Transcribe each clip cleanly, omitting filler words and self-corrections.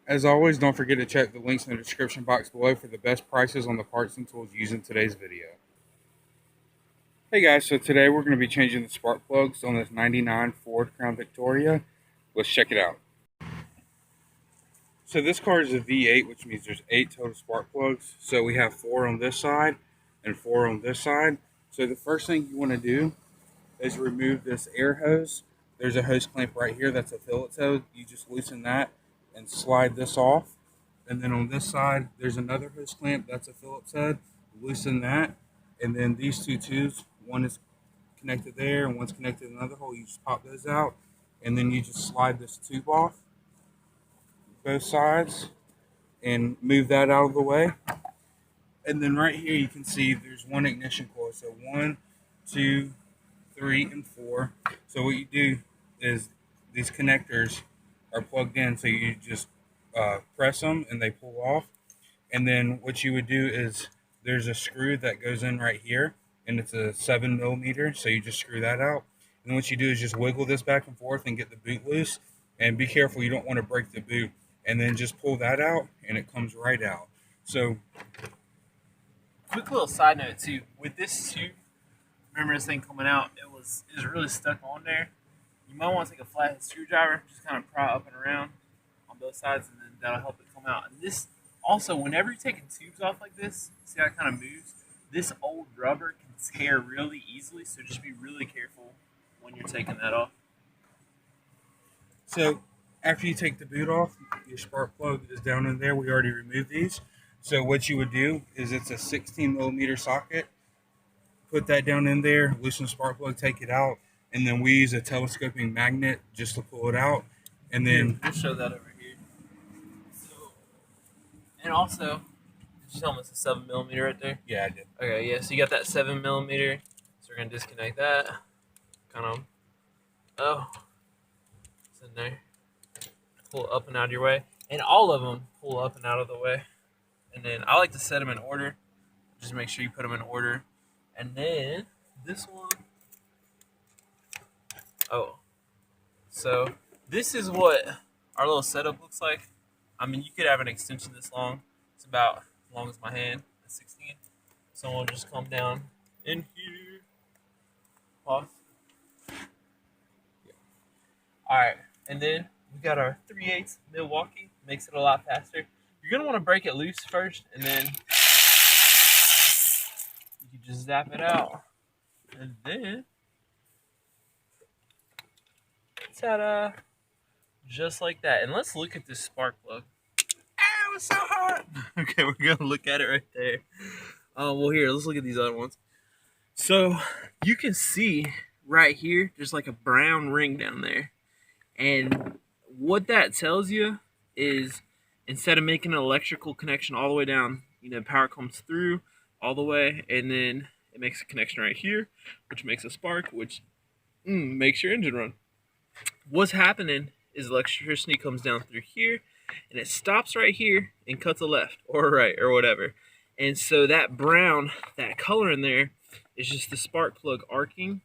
As always, don't forget to check the links in the description box below for the best prices on the parts and tools used in today's video. Hey guys, so today we're going to be changing the spark plugs on this 99 Ford Crown Victoria. Let's check it out. So this car is a V8, which means there's 8 total spark plugs. So we have 4 on this side and 4 on this side. So the first thing you want to do is remove this air hose. There's a hose clamp right here that's a Phillips hose. You just loosen that and slide this off. And then on this side, there's another hose clamp that's a Phillips head. Loosen that. And then these two tubes, one is connected there and one's connected in another hole. You just pop those out. And then you just slide this tube off both sides and move that out of the way. And then right here you can see there's one ignition coil. So 1, 2, 3, and 4. So what you do is these connectors are plugged in, so you just press them and they pull off. And then what you would do is there's a screw that goes in right here, and it's a 7mm, so you just screw that out. And what you do is just wiggle this back and forth and get the boot loose. And be careful, you don't want to break the boot. And then just pull that out, and it comes right out. So, quick little side note too. With this tube, remember this thing coming out? It was really stuck on there. You might want to take a flathead screwdriver, just kind of pry up and around on both sides, and then that'll help it come out. And this also, whenever you're taking tubes off like this, see how it kind of moves. This old rubber can tear really easily, so just be really careful when you're taking that off. So after you take the boot off, your spark plug is down in there. We already removed these. So what you would do is it's a 16mm socket. Put that down in there, loosen the spark plug, take it out, and then we use a telescoping magnet just to pull it out. And then we'll show that over here. So, and also, did you tell them it's a 7mm right there? Yeah, I did. Okay, yeah. So you got that 7mm. So we're gonna disconnect that. Kind of. Oh, it's in there. Pull up and out of your way, and all of them pull up and out of the way. And then I like to set them in order. Just make sure you put them in order. And then this one. Oh, so this is what our little setup looks like. I mean, you could have an extension this long. It's about as long as my hand, at 16. So we'll just come down in here. Pause. Yeah. All right, and then we got our 3/8 Milwaukee. Makes it a lot faster. You're gonna want to break it loose first, and then you can just zap it out, and then ta-da, just like that. And let's look at this spark plug. Ow, it's so hot. Okay, we're gonna look at it right there. Well, here, let's look at these other ones. So you can see right here, there's like a brown ring down there, and what that tells you is instead of making an electrical connection all the way down, power comes through all the way, and then it makes a connection right here, which makes a spark, which makes your engine run. What's happening is electricity comes down through here, and it stops right here and cuts a left or right or whatever. And so that brown, that color in there, is just the spark plug arcing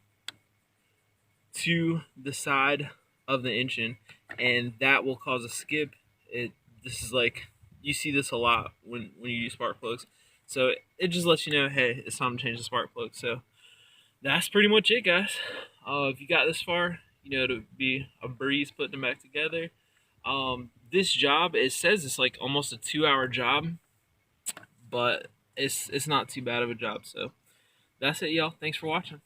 to the side of the engine, and that will cause a skip. This is like, you see this a lot when you use spark plugs. So it just lets you know, hey, it's time to change the spark plug. So that's pretty much it, guys. If you got this far, it'll be a breeze putting them back together. This job, it says it's like almost a 2-hour job, but it's not too bad of a job. So that's it, y'all. Thanks for watching.